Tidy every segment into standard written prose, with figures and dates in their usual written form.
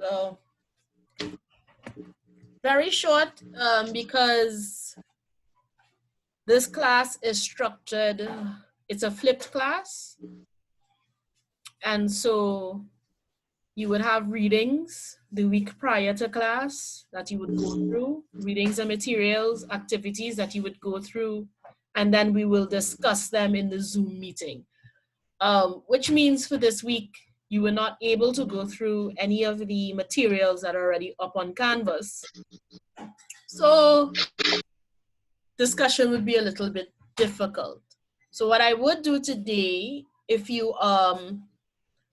So very short because this class is structured, it's a flipped class. And so you would have readings the week prior to class that you would go through, readings and materials, activities that you would go through, and then we will discuss them in the Zoom meeting. Which means for this week, you were not able to go through any of the materials that are already up on Canvas. So discussion would be a little bit difficult. So what I would do today, if you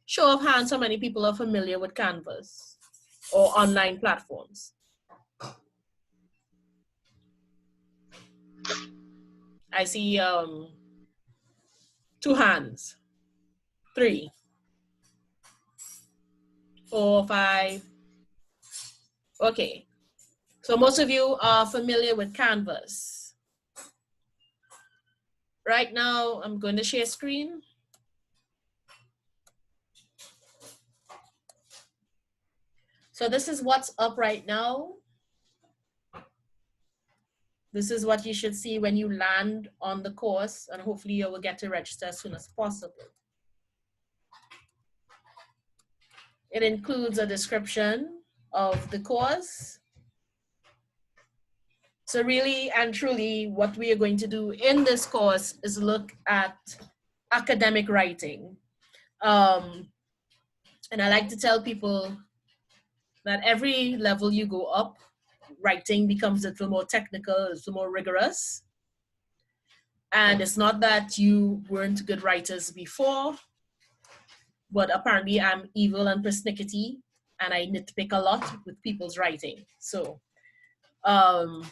show of hands, how many people are familiar with Canvas or online platforms? I see 2 hands, 3, 4, 5. Okay, so most of you are familiar with Canvas. Right now, I'm going to share screen. So this is what's up right now. This is what you should see when you land on the course, and hopefully you will get to register as soon as possible. It includes a description of the course. So really and truly, what we are going to do in this course is look at academic writing. And I like to tell people that every level you go up, writing becomes a little more technical, a little more rigorous. And it's not that you weren't good writers before, but apparently I'm evil and persnickety, and I nitpick a lot with people's writing. So by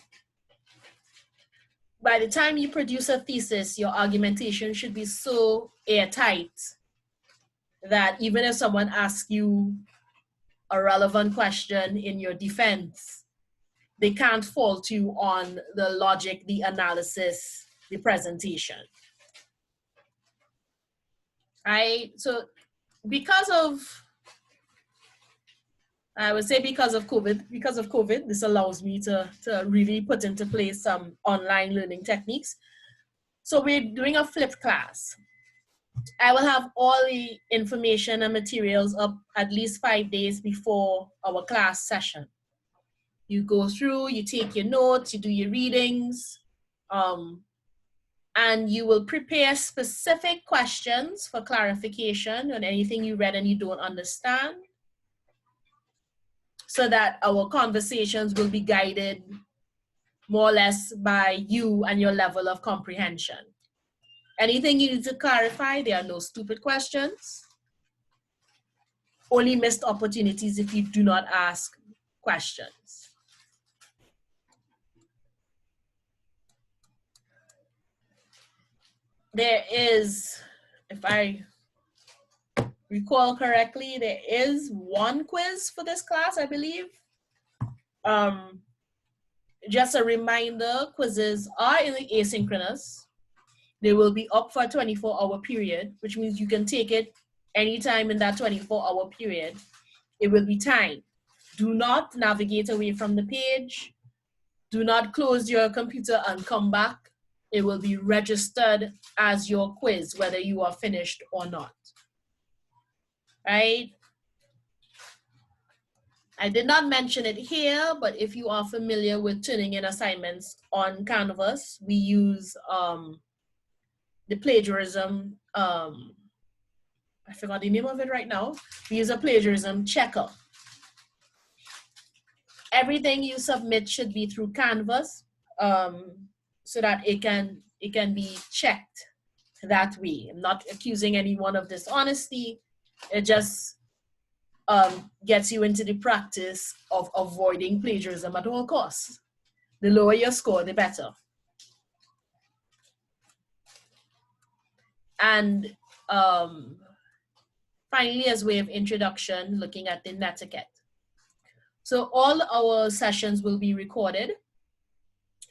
the time you produce a thesis, your argumentation should be so airtight that even if someone asks you a relevant question in your defense, they can't fault you on the logic, the analysis, the presentation. So because of, I would say because of COVID, this allows me to really put into place some online learning techniques. So we're doing a flipped class. I will have all the information and materials up at least 5 days before our class session. You go through, you take your notes, you do your readings, and you will prepare specific questions for clarification on anything you read and you don't understand, so that our conversations will be guided more or less by you and your level of comprehension. Anything you need to clarify, there are no stupid questions. Only missed opportunities if you do not ask questions. There is, if I recall correctly, there is one quiz for this class, I believe. Just a reminder, quizzes are in the asynchronous. They will be up for a 24-hour period, which means you can take it anytime in that 24-hour period. It will be timed. Do not navigate away from the page. Do not close your computer and come back. It will be registered as your quiz, whether you are finished or not. Right? I did not mention it here, but if you are familiar with turning in assignments on Canvas, we use the plagiarism, I forgot the name of it right now. We use a plagiarism checker. Everything you submit should be through Canvas, so that it can be checked that way. I'm not accusing anyone of dishonesty. It just gets you into the practice of avoiding plagiarism at all costs. The lower your score, the better. And finally, as way of introduction, looking at the netiquette. So all our sessions will be recorded.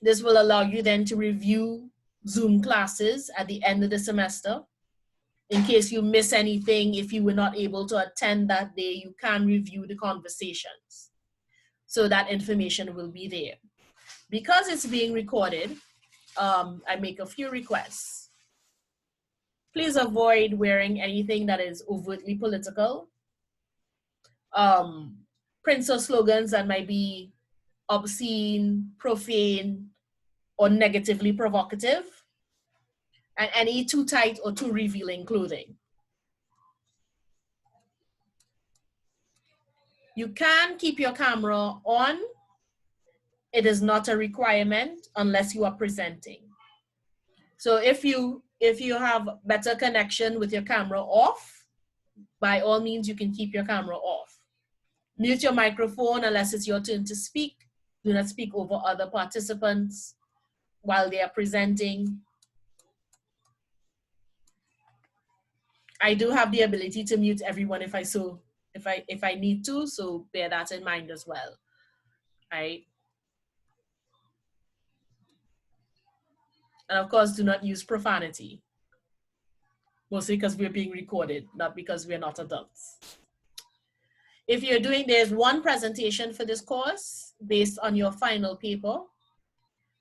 This will allow you then to review Zoom classes at the end of the semester. in case you miss anything, if you were not able to attend that day, you can review the conversations. So that information will be there. Because it's being recorded, I make a few requests. Please avoid wearing anything that is overtly political. Prints or slogans that might be obscene, profane, or negatively provocative, and any too tight or too revealing clothing. You can keep your camera on. It is not a requirement unless you are presenting. So if you have better connection with your camera off, by all means, you can keep your camera off. Mute your microphone unless it's your turn to speak. Do not speak over other participants while they are presenting. I do have the ability to mute everyone if I need to, so bear that in mind as well, right? And of course, do not use profanity, mostly because we're being recorded, not because we're not adults. If you're doing, there's one presentation for this course based on your final paper.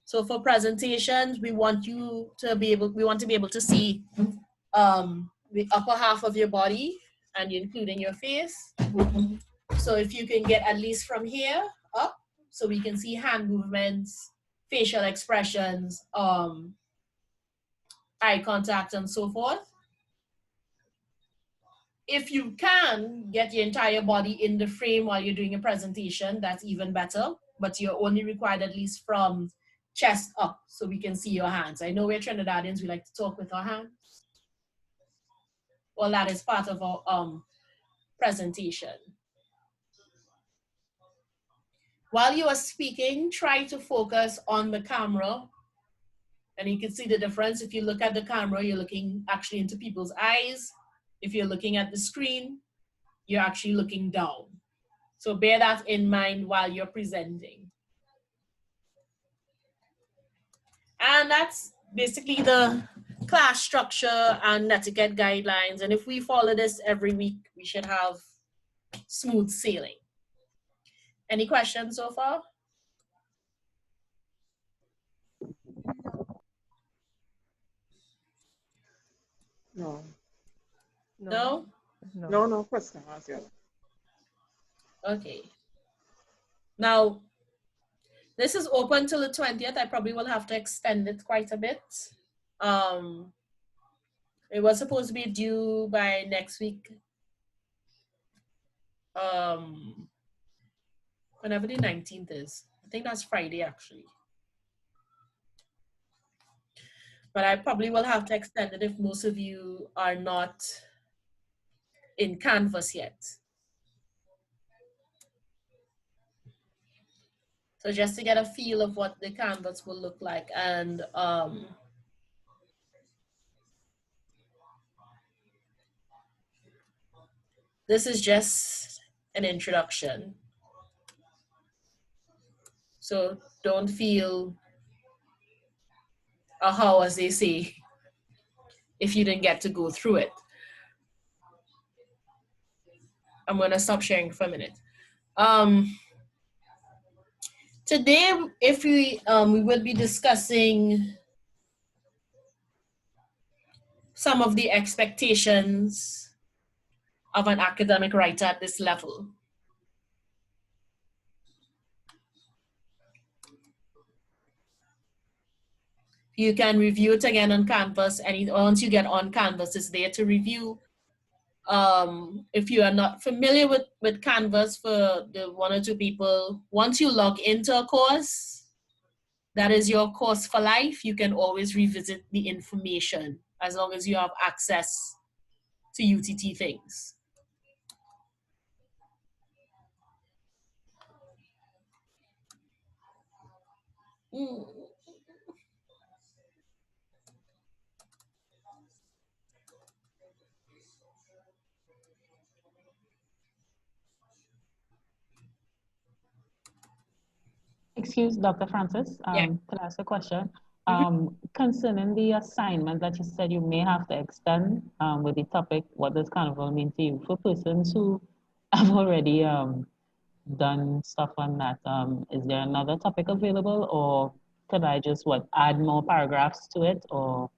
So for presentations, we want to be able to see the upper half of your body and including your face. So if you can get at least from here up, so we can see hand movements, facial expressions, eye contact, and so forth. If you can get your entire body in the frame while you're doing a presentation, that's even better, but you're only required at least from chest up so we can see your hands. I know we're Trinidadians, we like to talk with our hands. Well, that is part of our presentation. While you are speaking, try to focus on the camera, and you can see the difference. If you look at the camera, you're looking actually into people's eyes. If you're looking at the screen, you're actually looking down. So bear that in mind while you're presenting. And that's basically the class structure and etiquette guidelines. And if we follow this every week, we should have smooth sailing. Any questions so far? No. No? No question. Okay. Now, this is open till the 20th. I probably will have to extend it quite a bit. It was supposed to be due by next week. Whenever the 19th is. I think that's Friday, actually. But I probably will have to extend it if most of you are not in Canvas yet. So just to get a feel of what the Canvas will look like. And this is just an introduction. So don't feel how, as they say, if you didn't get to go through it. I'm gonna stop sharing for a minute. Today, if we will be discussing some of the expectations of an academic writer at this level. You can review it again on Canvas, and once you get on Canvas, it's there to review. If you are not familiar with Canvas, for the 1 or 2 people, once you log into a course, that is your course for life. You can always revisit the information as long as you have access to UTT things. Excuse Dr. Francis, Yeah. can I ask a question? Concerning the assignment that you said you may have to extend with the topic, what does carnival mean to you? For persons who have already done stuff on that, is there another topic available, or could I just add more paragraphs to it, or?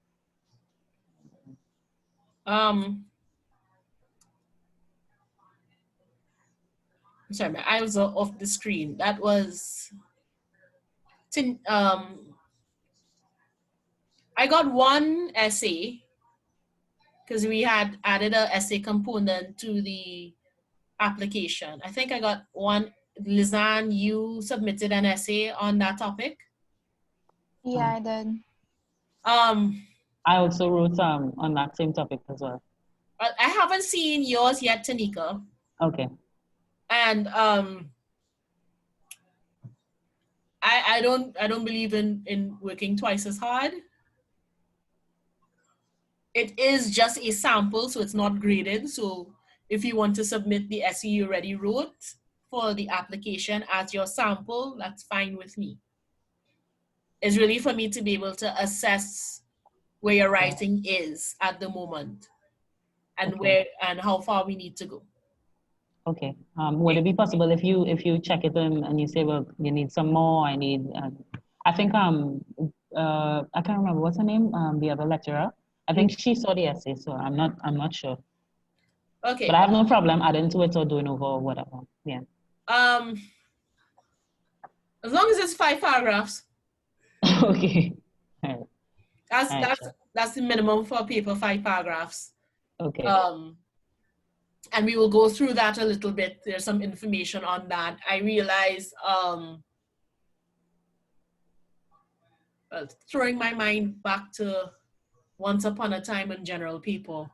Sorry, my eyes are off the screen. That was, I got one essay because we had added an essay component to the application. I think I got one. Lizanne, you submitted an essay on that topic. Yeah, I did. I also wrote on that same topic as well. I haven't seen yours yet, Tanika. Okay. And I don't believe in working twice as hard. It is just a sample, so it's not graded. So if you want to submit the essay you already wrote for the application as your sample, that's fine with me. It's really for me to be able to assess where your writing is at the moment and where and how far we need to go. Okay. Would it be possible if you check it and you say, well, you need some more, I need, I think, I can't remember what's her name, the other lecturer. I think she saw the essay, so I'm not sure. Okay. But I have no problem adding to it or doing over or whatever. Yeah. As long as it's 5 paragraphs. Okay. All right. That's the minimum for a paper, 5 paragraphs. Okay. And we will go through that a little bit. There's some information on that. I realize, throwing my mind back to once upon a time in general people.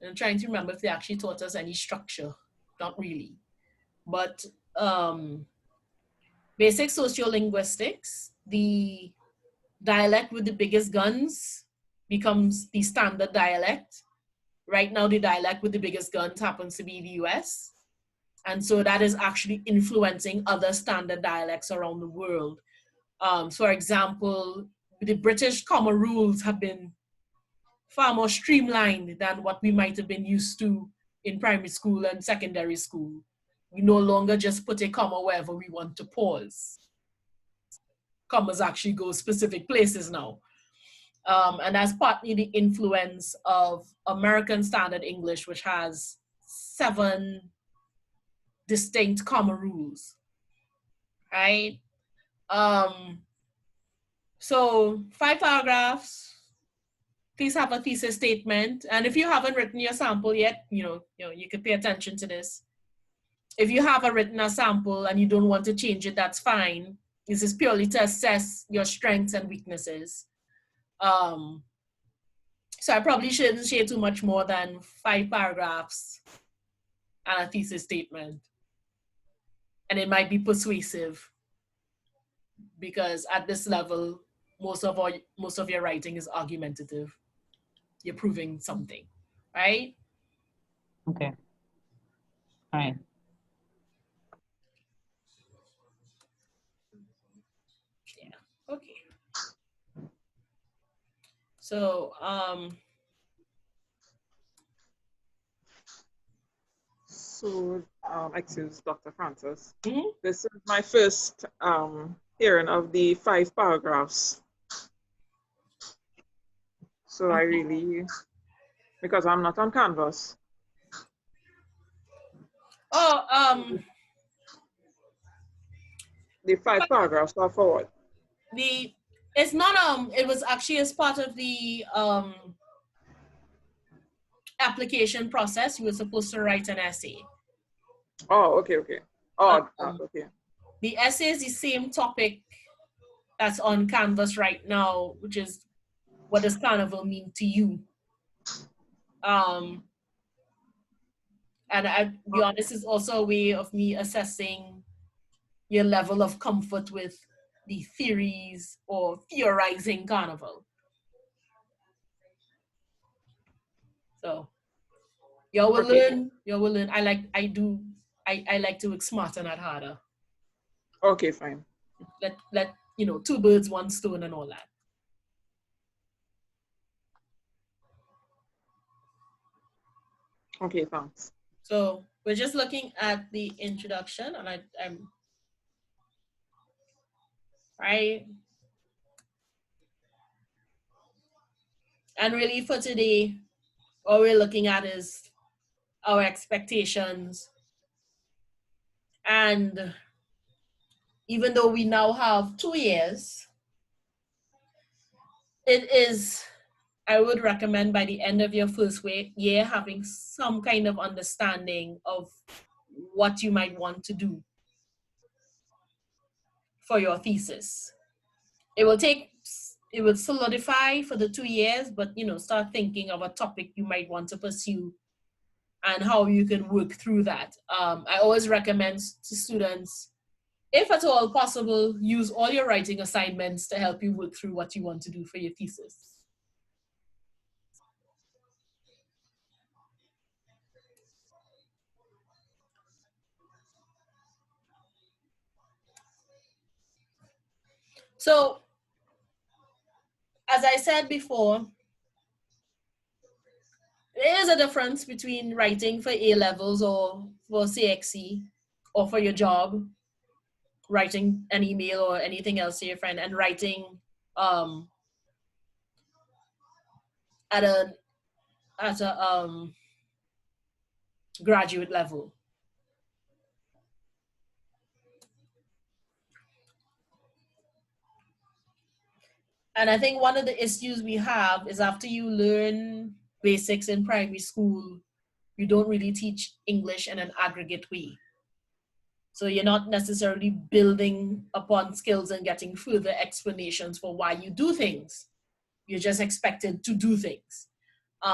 I'm trying to remember if they actually taught us any structure. Not really. But basic sociolinguistics, the dialect with the biggest guns becomes the standard dialect. Right now, the dialect with the biggest guns happens to be the US. And so that is actually influencing other standard dialects around the world. For example, the British Common Rules have been far more streamlined than what we might have been used to in primary school and secondary school. We no longer just put a comma wherever we want to pause. Commas actually go specific places now. And that's partly the influence of American Standard English, which has 7 distinct comma rules, right? So 5 paragraphs, please have a thesis statement. And if you haven't written your sample yet, you could pay attention to this. If you haven't written a sample and you don't want to change it, that's fine. This is purely to assess your strengths and weaknesses. So I probably shouldn't share too much more than 5 paragraphs and a thesis statement. And it might be persuasive because at this level, most of your writing is argumentative. You're proving something, right? Okay. All right. Yeah, okay. So, excuse Dr. Francis. mm-hmm. This is my first hearing of the 5 paragraphs. So I really, because I'm not on Canvas. Oh, the 5 paragraphs are for what? It's not, it was actually as part of the application process. You were supposed to write an essay. Oh, okay. Oh, okay. The essay is the same topic that's on Canvas right now, which is what does carnival mean to you? And I'll be honest, this is also a way of me assessing your level of comfort with the theories or theorizing carnival. So you will learn. I like to work smarter, not harder. Okay, fine. Let you know, 2 birds, 1 stone and all that. Okay, thanks. So we're just looking at the introduction, and I'm right. And really for today, all we're looking at is our expectations. And even though we now have 2 years, it is, I would recommend by the end of your first year having some kind of understanding of what you might want to do for your thesis. It will solidify for the 2 years, but you know, start thinking of a topic you might want to pursue and how you can work through that. I always recommend to students, if at all possible, use all your writing assignments to help you work through what you want to do for your thesis. So, as I said before, there is a difference between writing for A levels or for CXC or for your job, writing an email or anything else to your friend, and writing at a graduate level. And I think one of the issues we have is after you learn basics in primary school, you don't really teach English in an aggregate way. So you're not necessarily building upon skills and getting further explanations for why you do things. You're just expected to do things.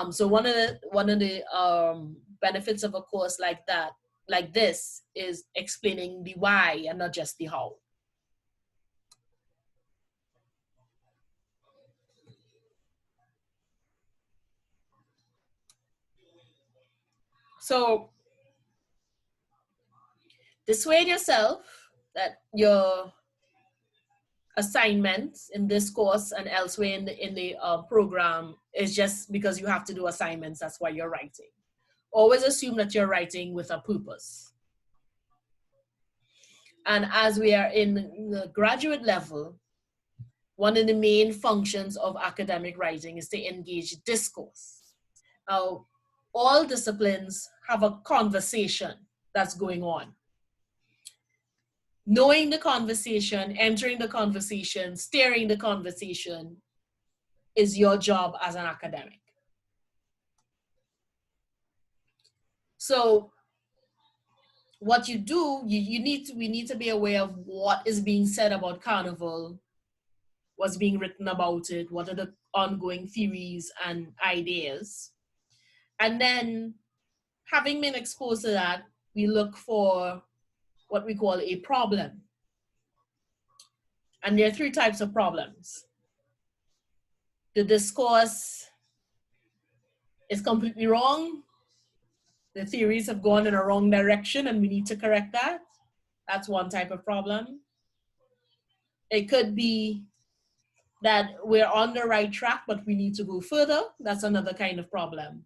So one of the benefits of a course like that, like this, is explaining the why and not just the how. So dissuade yourself that your assignments in this course and elsewhere in the program is just because you have to do assignments, that's why you're writing. Always assume that you're writing with a purpose. And as we are in the graduate level, one of the main functions of academic writing is to engage discourse. Now, all disciplines have a conversation that's going on. Knowing the conversation, entering the conversation, steering the conversation is your job as an academic. So what you do, we need to be aware of what is being said about Carnival, what's being written about it, what are the ongoing theories and ideas. And then having been exposed to that, we look for what we call a problem. And there are 3 types of problems. The discourse is completely wrong. The theories have gone in a wrong direction and we need to correct that. That's one type of problem. It could be that we're on the right track, but we need to go further. That's another kind of problem.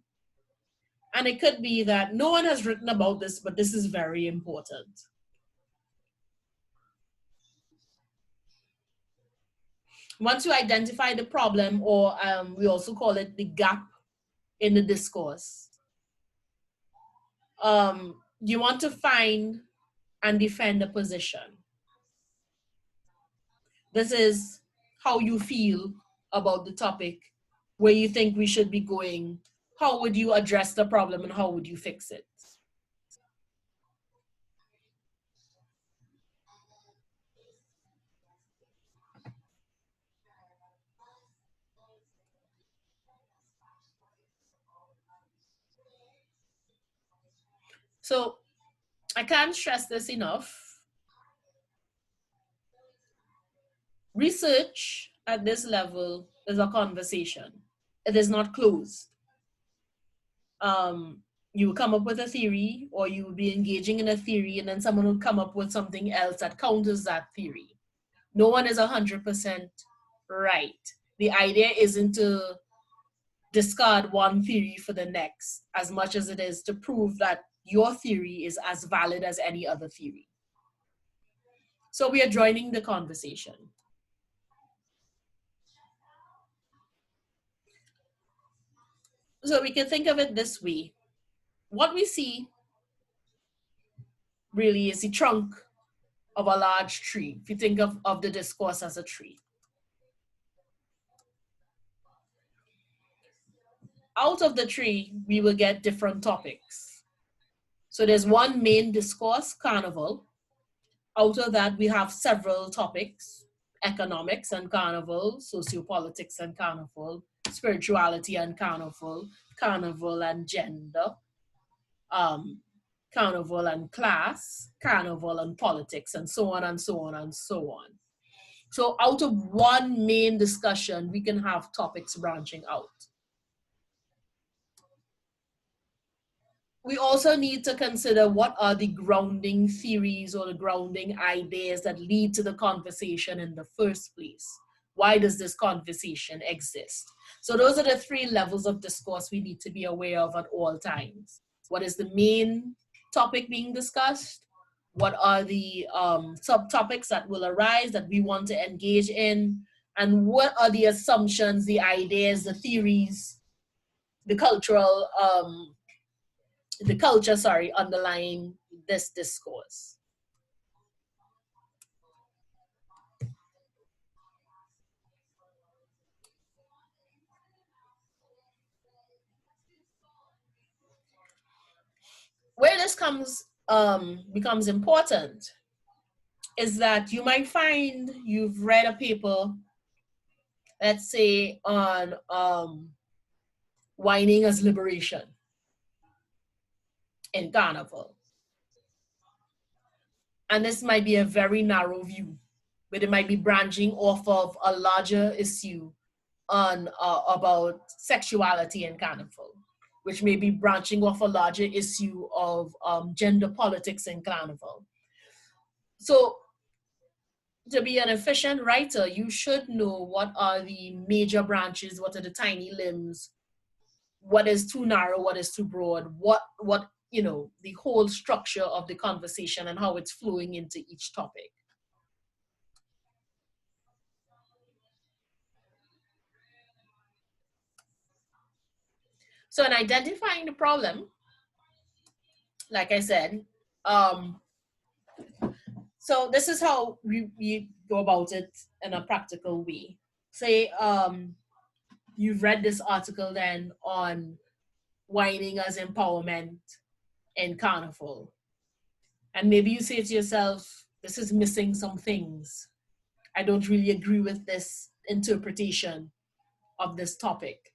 And it could be that no one has written about this, but this is very important. Once you identify the problem, or we also call it the gap in the discourse, you want to find and defend a position. This is how you feel about the topic, where you think we should be going, how would you address the problem and how would you fix it? So I can't stress this enough. Research at this level is a conversation. It is not closed. You will come up with a theory, or you will be engaging in a theory, and then someone will come up with something else that counters that theory. No one is 100% right. The idea isn't to discard one theory for the next as much as it is to prove that your theory is as valid as any other theory. So we are joining the conversation. So we can think of it this way. What we see really is the trunk of a large tree, if you think of the discourse as a tree. Out of the tree, we will get different topics. So there's one main discourse, carnival. Out of that, we have several topics: economics and carnival, sociopolitics and carnival, spirituality and carnival, carnival and gender, carnival and class, carnival and politics, and so on and so on and so on. So out of one main discussion, we can have topics branching out. We also need to consider what are the grounding theories or the grounding ideas that lead to the conversation in the first place. Why does this conversation exist? So those are the three levels of discourse we need to be aware of at all times. What is the main topic being discussed? What are the subtopics that will arise that we want to engage in? And what are the assumptions, the ideas, the theories, the cultural, underlying this discourse? Where this becomes important is that you might find you've read a paper, let's say on whining as liberation in carnival. And this might be a very narrow view, but it might be branching off of a larger issue on about sexuality in carnival, which may be branching off a larger issue of gender politics in carnival. So to be an efficient writer, you should know what are the major branches, what are the tiny limbs, what is too narrow, what is too broad, what the whole structure of the conversation and how it's flowing into each topic. So in identifying the problem, like I said, so this is how we go about it in a practical way. Say you've read this article then on whining as empowerment in carnival. And maybe you say to yourself, this is missing some things. I don't really agree with this interpretation of this topic.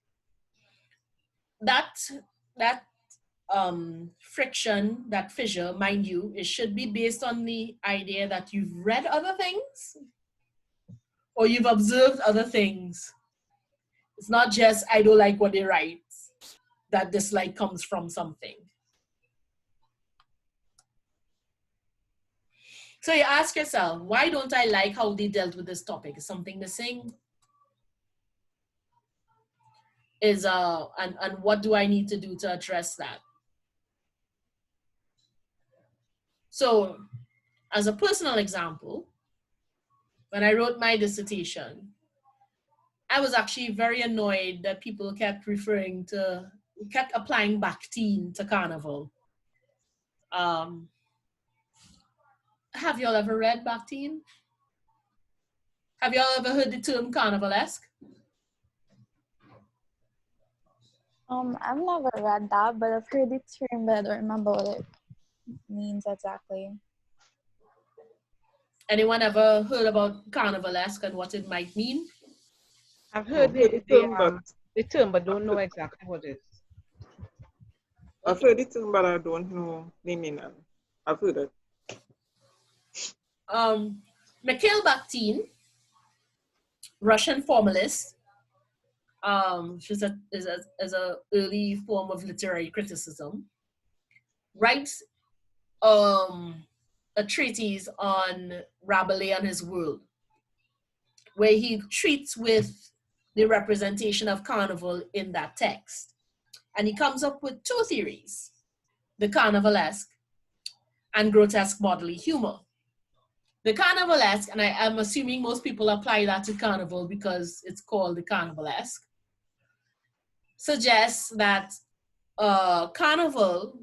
That friction, that fissure, mind you, it should be based on the idea that you've read other things or you've observed other things. It's not just, I don't like what they write, that dislike comes from something. So you ask yourself, why don't I like how they dealt with this topic? Is something missing? And what do I need to do to address that? So as a personal example, when I wrote my dissertation, I was actually very annoyed that people kept applying Bakhtin to carnival. Have y'all ever read Bakhtin? Have y'all ever heard the term carnivalesque? I've never read that, but I've heard the term, but I don't remember what it means exactly. Anyone ever heard about carnivalesque and what it might mean? I've heard the term, but don't know exactly what it is. I've heard the term, but I don't know the meaning. I've heard it. Mikhail Bakhtin, Russian formalist, is a early form of literary criticism, writes a treatise on Rabelais and his world. where he treats with the representation of carnival in that text. And he comes up with two theories, the carnivalesque and grotesque bodily humor. The carnivalesque, and I'm assuming most people apply that to carnival because it's called the carnivalesque, suggests that carnival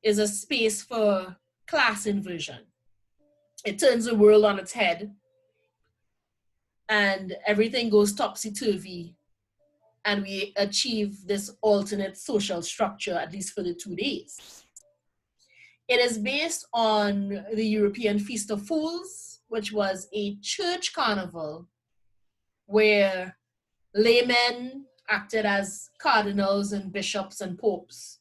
is a space for class inversion. It turns the world on its head and everything goes topsy-turvy, and we achieve this alternate social structure, at least for the 2 days. It is based on the European Feast of Fools, which was a church carnival where laymen acted as cardinals and bishops and popes,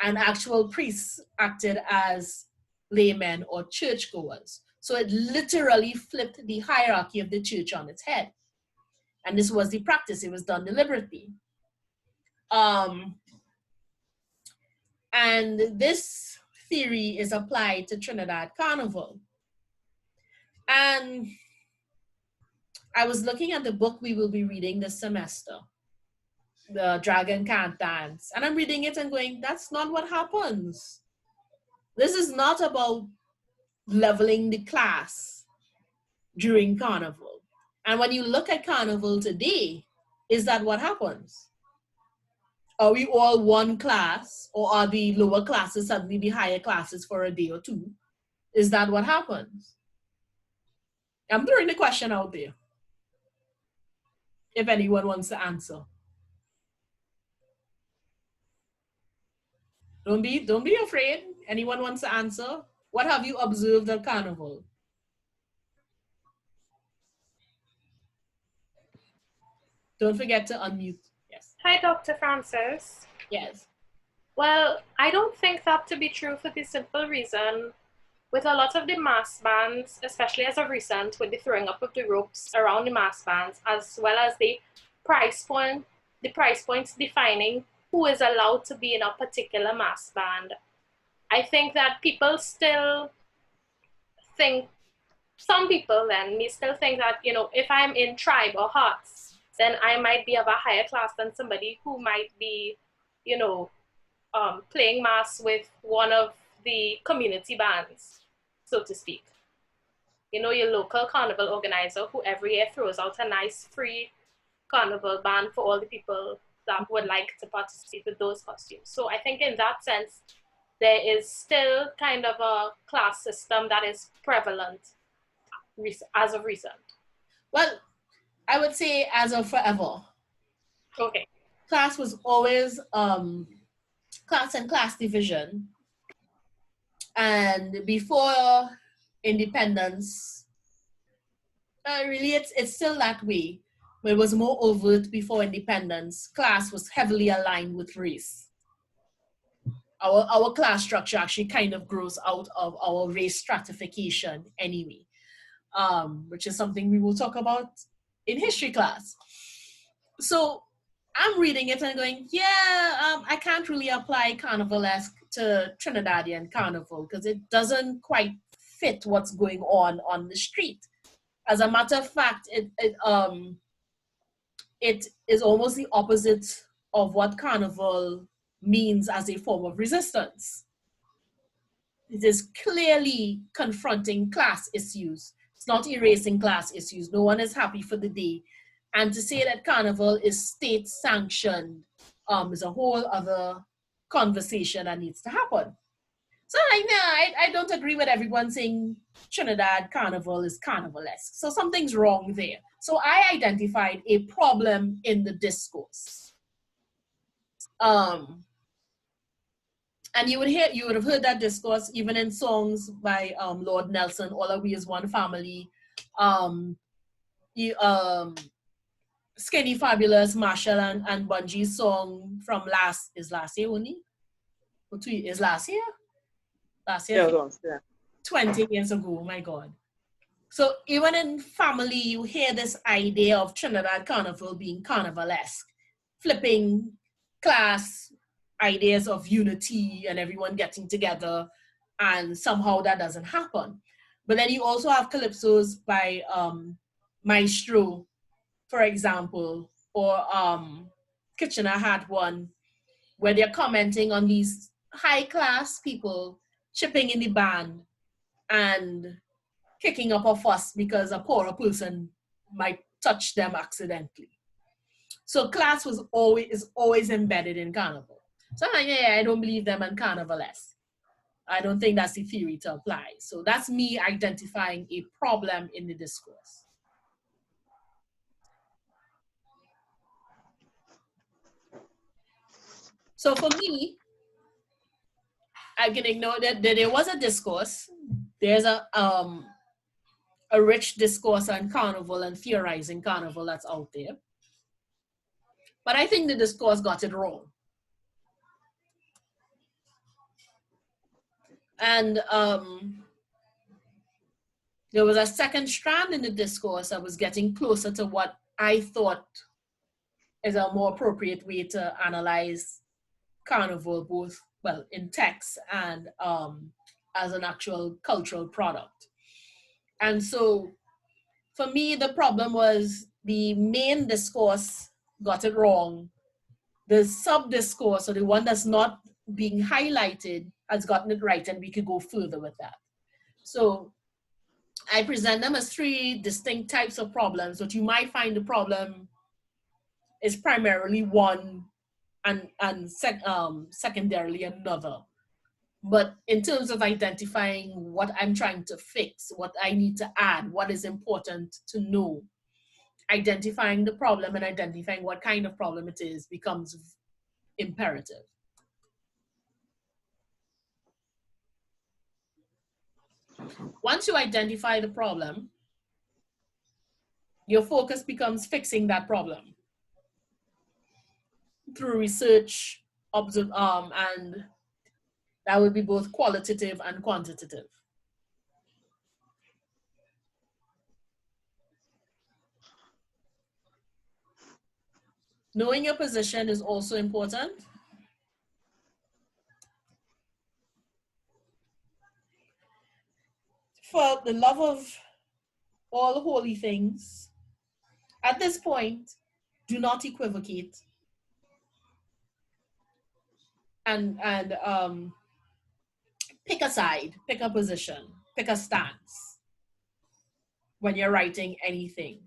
and actual priests acted as laymen or churchgoers. So it literally flipped the hierarchy of the church on its head. And this was the practice. It was done deliberately. And this theory is applied to Trinidad Carnival. And I was looking at the book we will be reading this semester, The Dragon Can't Dance. And I'm reading it and going, that's not what happens. This is not about leveling the class during carnival. And when you look at carnival today, is that what happens? Are we all one class, or are the lower classes suddenly the higher classes for a day or two? Is that what happens? I'm throwing the question out there, if anyone wants to answer. Don't be afraid. Anyone wants to answer? What have you observed at carnival? Don't forget to unmute. Yes. Hi, Dr. Francis. Yes. Well, I don't think that to be true for the simple reason, with a lot of the mass bands, especially as of recent, with the throwing up of the ropes around the mass bands, as well as the price points defining who is allowed to be in a particular mass band. I think that people still think, some people then may still think that, you know, if I'm in tribe or hearts, then I might be of a higher class than somebody who might be, you know, playing mass with one of the community bands, so to speak. You know, your local carnival organizer who every year throws out a nice free carnival band for all the people that would like to participate with those costumes. So I think in that sense, there is still kind of a class system that is prevalent as of recent. Well, I would say as of forever. Okay. Class was always class and class division. And before independence, really it's still that way. But it was more overt before independence. Class was heavily aligned with race. Our class structure actually kind of grows out of our race stratification anyway, which is something we will talk about in history class. So I'm reading it and going, yeah, I can't really apply carnivalesque to Trinidadian carnival because it doesn't quite fit what's going on the street. As a matter of fact, it is almost the opposite of what carnival means as a form of resistance. It is clearly confronting class issues. It's not erasing class issues. No one is happy for the day. And to say that carnival is state sanctioned is a whole other conversation that needs to happen. So I don't agree with everyone saying Trinidad carnival is carnivalesque. So something's wrong there. So I identified a problem in the discourse. And you would have heard that discourse even in songs by Lord Nelson, All Are We Is One Family, Skinny Fabulous, Marshall and Bunji's song from last year only? Or 2 years, last year? Last year? Yeah. 20 years ago, my God. So even in family, you hear this idea of Trinidad Carnival being carnivalesque, flipping class ideas of unity and everyone getting together, and somehow that doesn't happen. But then you also have calypsos by Maestro, for example, or Kitchener had one where they're commenting on these high-class people chipping in the band and kicking up a fuss because a poorer person might touch them accidentally. So class is always embedded in Carnival. So I don't believe them in Carnivalesque. I don't think that's the theory to apply. So that's me identifying a problem in the discourse. So for me, I can ignore that there was a discourse. There's a rich discourse on Carnival and theorizing Carnival that's out there. But I think the discourse got it wrong. And there was a second strand in the discourse that was getting closer to what I thought is a more appropriate way to analyze Carnival, both, well, in text and as an actual cultural product. And so for me, the problem was the main discourse got it wrong. The sub-discourse, or the one that's not being highlighted, has gotten it right, and we could go further with that. So I present them as three distinct types of problems, but you might find the problem is primarily one and secondarily another. But in terms of identifying what I'm trying to fix, what I need to add, what is important to know, identifying the problem and identifying what kind of problem it is becomes imperative. Once you identify the problem, your focus becomes fixing that problem through research, and that would be both qualitative and quantitative. Knowing your position is also important. For the love of all holy things, at this point, do not equivocate and pick a side, pick a position, pick a stance when you're writing anything.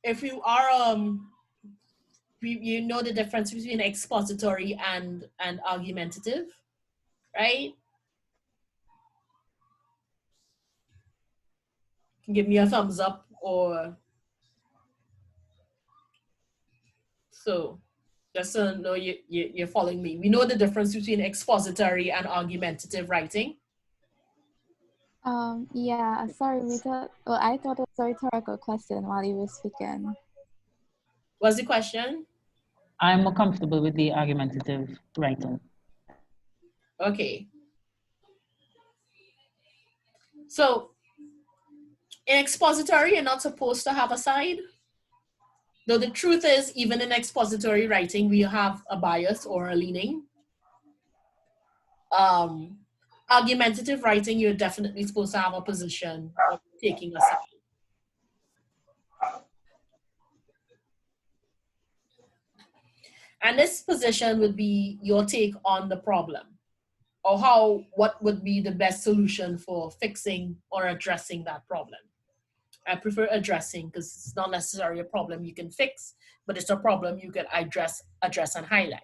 If you are, you know the difference between expository and argumentative, right? Give me a thumbs up or so. Just so know you're following me. We know the difference between expository and argumentative writing. Yeah, sorry, I thought it was a rhetorical question while you were speaking. What's the question? I'm more comfortable with the argumentative writing. Okay. So in expository, you're not supposed to have a side. Though the truth is, even in expository writing, we have a bias or a leaning. Argumentative writing, you're definitely supposed to have a position of taking a side. And this position would be your take on the problem, or what would be the best solution for fixing or addressing that problem. I prefer addressing because it's not necessarily a problem you can fix, but it's a problem you can address and highlight.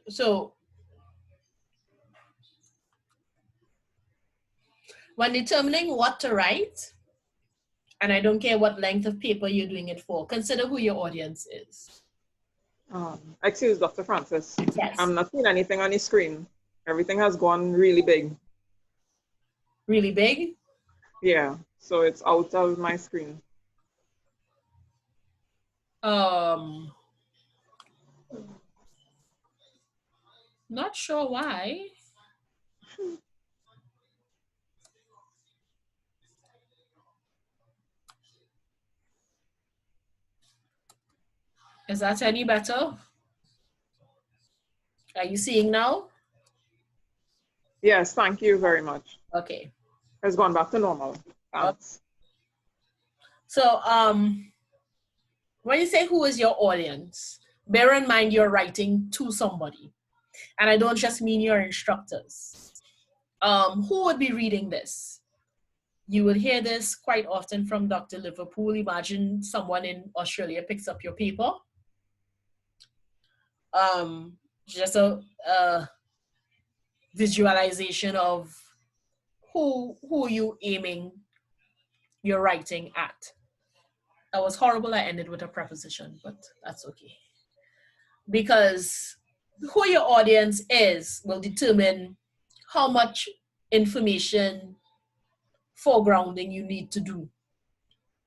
So when determining what to write, and I don't care what length of paper you're doing it for, consider who your audience is. Excuse Dr. Francis. Yes. I'm not seeing anything on the screen. Everything has gone really big. Really big? Yeah, so it's out of my screen. Not sure why. Is that any better? Are you seeing now? Yes, thank you very much. Okay. It's gone back to normal. Thanks. So when you say who is your audience, bear in mind you're writing to somebody. And I don't just mean your instructors. Who would be reading this? You would hear this quite often from Dr. Liverpool. Imagine someone in Australia picks up your paper. Just a visualization of who you aiming your writing at. That was horrible. I ended with a preposition, but that's okay. Because who your audience is will determine how much information foregrounding you need to do.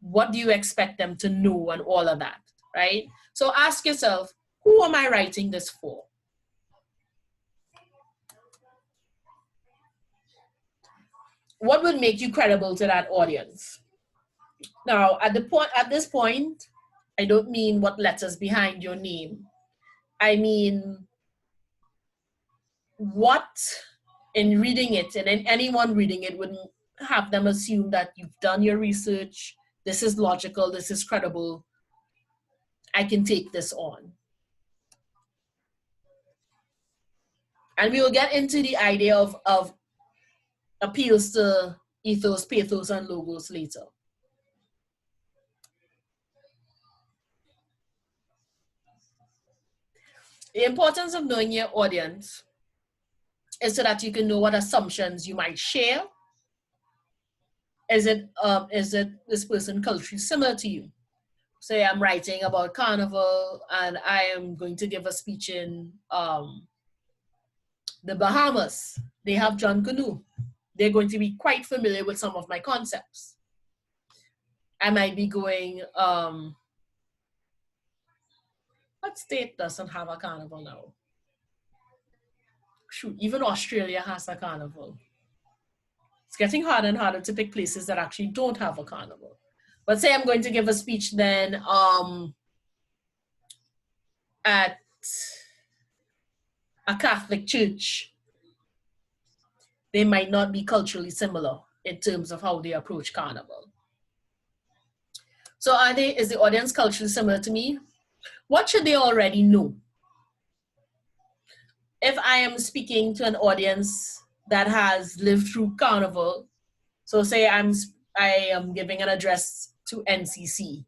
What do you expect them to know and all of that, right? So ask yourself, who am I writing this for? What would make you credible to that audience? Now, at this point, I don't mean what letters behind your name. I mean, what in reading it, and in anyone reading it would have them assume that you've done your research, this is logical, this is credible, I can take this on. And we will get into the idea of appeals to ethos, pathos, and logos later. The importance of knowing your audience is so that you can know what assumptions you might share. Is it this person culturally similar to you? Say I'm writing about carnival and I am going to give a speech in the Bahamas. They have John Canoe. They're going to be quite familiar with some of my concepts. I might be going, what state doesn't have a carnival now? Shoot, even Australia has a carnival. It's getting harder and harder to pick places that actually don't have a carnival. But say I'm going to give a speech then at a Catholic church. They might not be culturally similar in terms of how they approach carnival. So is the audience culturally similar to me? What should they already know? If I am speaking to an audience that has lived through carnival, so say I am giving an address to NCC,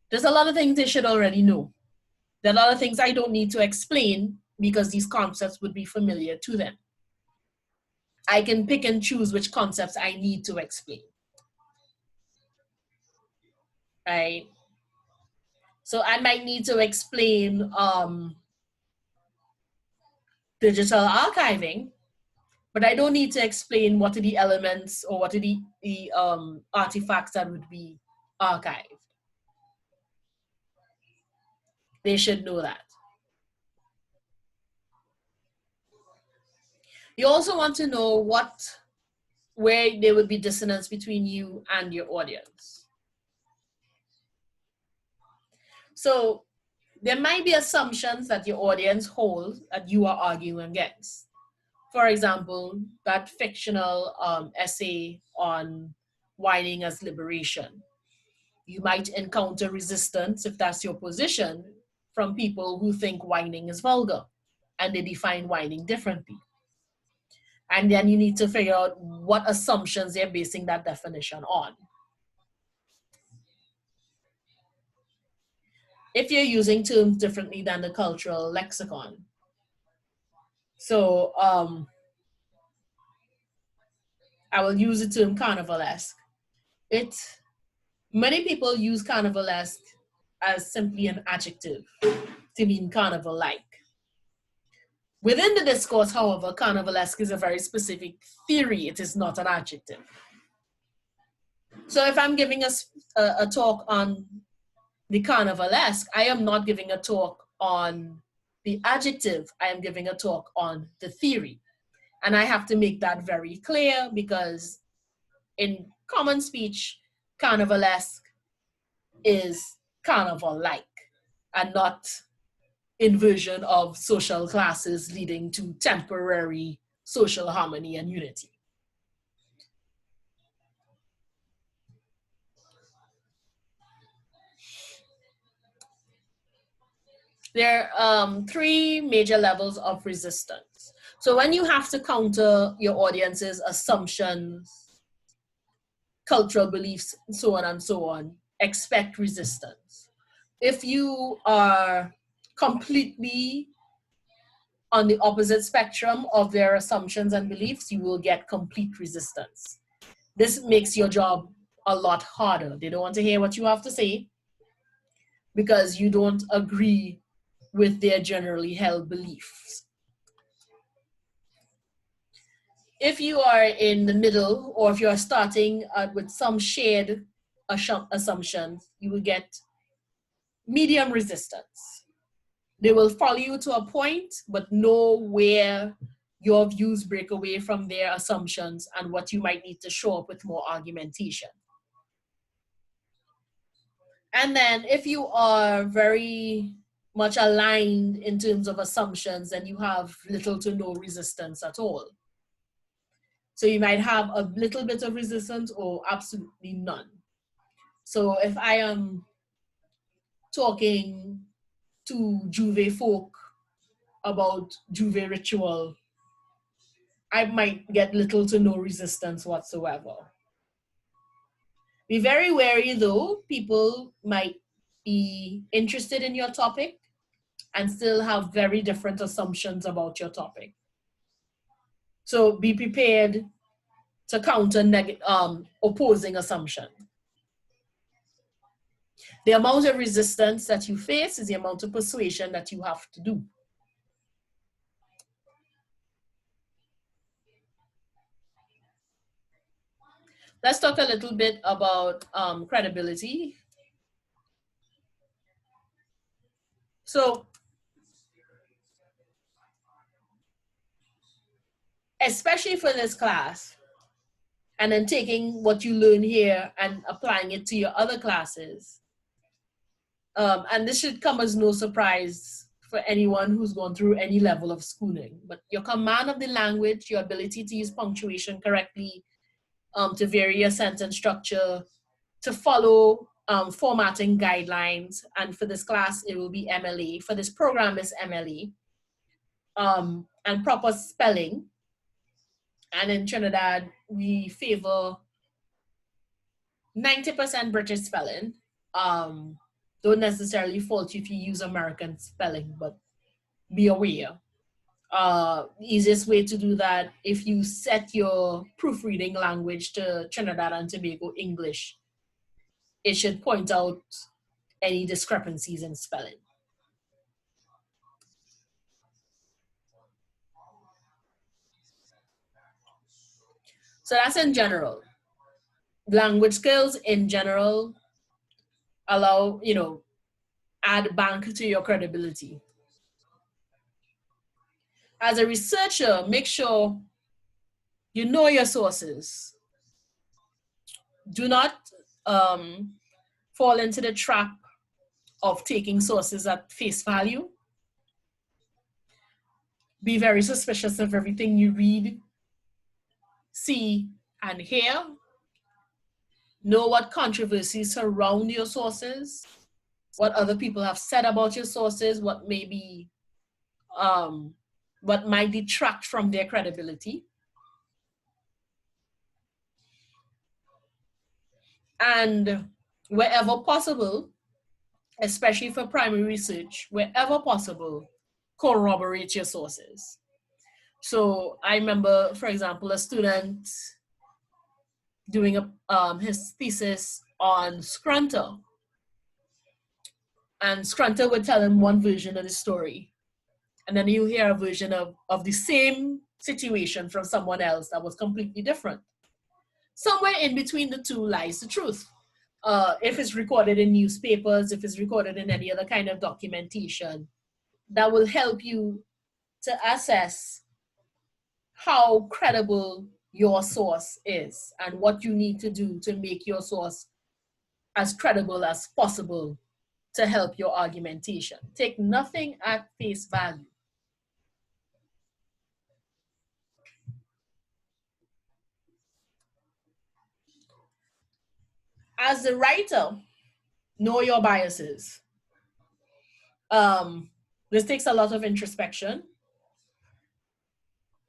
there's a lot of things they should already know. There are a lot of things I don't need to explain because these concepts would be familiar to them. I can pick and choose which concepts I need to explain. Right? So I might need to explain digital archiving, but I don't need to explain what are the elements or what are the artifacts that would be archived. They should know that. You also want to know where there would be dissonance between you and your audience. So there might be assumptions that your audience holds that you are arguing against. For example, that fictional essay on whining as liberation. You might encounter resistance, if that's your position, from people who think whining is vulgar and they define whining differently. And then you need to figure out what assumptions they're basing that definition on. If you're using terms differently than the cultural lexicon. So I will use the term carnivalesque. Many people use carnivalesque as simply an adjective to mean carnival-like. Within the discourse, however, carnivalesque is a very specific theory. It is not an adjective. So if I'm giving a talk on the carnivalesque, I am not giving a talk on the adjective. I am giving a talk on the theory. And I have to make that very clear because in common speech, carnivalesque is carnival-like and not inversion of social classes leading to temporary social harmony and unity. There are 3 major levels of resistance. So when you have to counter your audience's assumptions, cultural beliefs, and so on, expect resistance. If you are completely on the opposite spectrum of their assumptions and beliefs, you will get complete resistance. This makes your job a lot harder. They don't want to hear what you have to say because you don't agree with their generally held beliefs. If you are in the middle, or if you're starting with some shared assumptions, you will get medium resistance. They will follow you to a point, but know where your views break away from their assumptions and what you might need to show up with more argumentation. And then if you are very much aligned in terms of assumptions, then you have little to no resistance at all. So you might have a little bit of resistance or absolutely none. So if I am talking to Juve folk about Juve ritual, I might get little to no resistance whatsoever. Be very wary though, people might be interested in your topic and still have very different assumptions about your topic. So be prepared to counter opposing assumption. The amount of resistance that you face is the amount of persuasion that you have to do. Let's talk a little bit about credibility. So, especially for this class, and then taking what you learn here and applying it to your other classes. And this should come as no surprise for anyone who's gone through any level of schooling, but your command of the language, your ability to use punctuation correctly, to vary your sentence structure, to follow formatting guidelines, and for this class, it will be MLA. For this program, is MLA. And proper spelling. And in Trinidad, we favor 90% British spelling. Don't necessarily fault you if you use American spelling, but be aware. Easiest way to do that, if you set your proofreading language to Trinidad and Tobago English, it should point out any discrepancies in spelling. So that's in general. Language skills in general allow, add bank to your credibility. As a researcher, make sure you know your sources. Do not fall into the trap of taking sources at face value. Be very suspicious of everything you read, see, and hear. Know what controversies surround your sources, what other people have said about your sources, what may be, what might detract from their credibility. And wherever possible, especially for primary research, wherever possible, corroborate your sources. So I remember, for example, a student doing his thesis on Scrunter. And Scrunter would tell him one version of the story. And then you hear a version of the same situation from someone else that was completely different. Somewhere in between the two lies the truth. If it's recorded in newspapers, if it's recorded in any other kind of documentation, that will help you to assess how credible your source is and what you need to do to make your source as credible as possible to help your argumentation. Take nothing at face value. As the writer, know your biases. This takes a lot of introspection.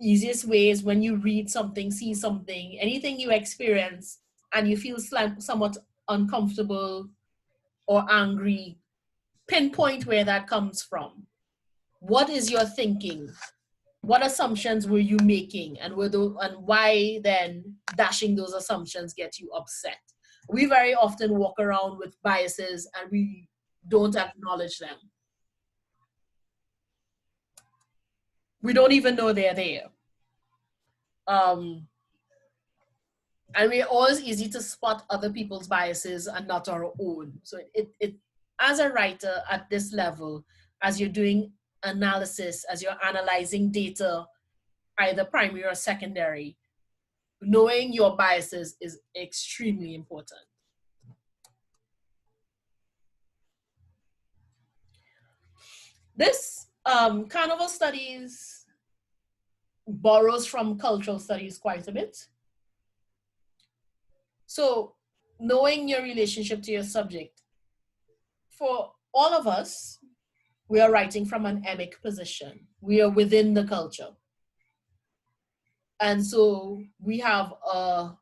Easiest way is when you read something, see something, anything you experience, and you feel somewhat uncomfortable or angry, pinpoint where that comes from. What is your thinking? What assumptions were you making, and why then dashing those assumptions get you upset? We very often walk around with biases and we don't acknowledge them. We don't even know they're there. And we're always easy to spot other people's biases and not our own. So it as a writer at this level, as you're doing analysis, as you're analyzing data, either primary or secondary, knowing your biases is extremely important. This Carnival Studies borrows from cultural studies quite a bit. So knowing your relationship to your subject, for all of us, we are writing from an emic position. We are within the culture. And so we have a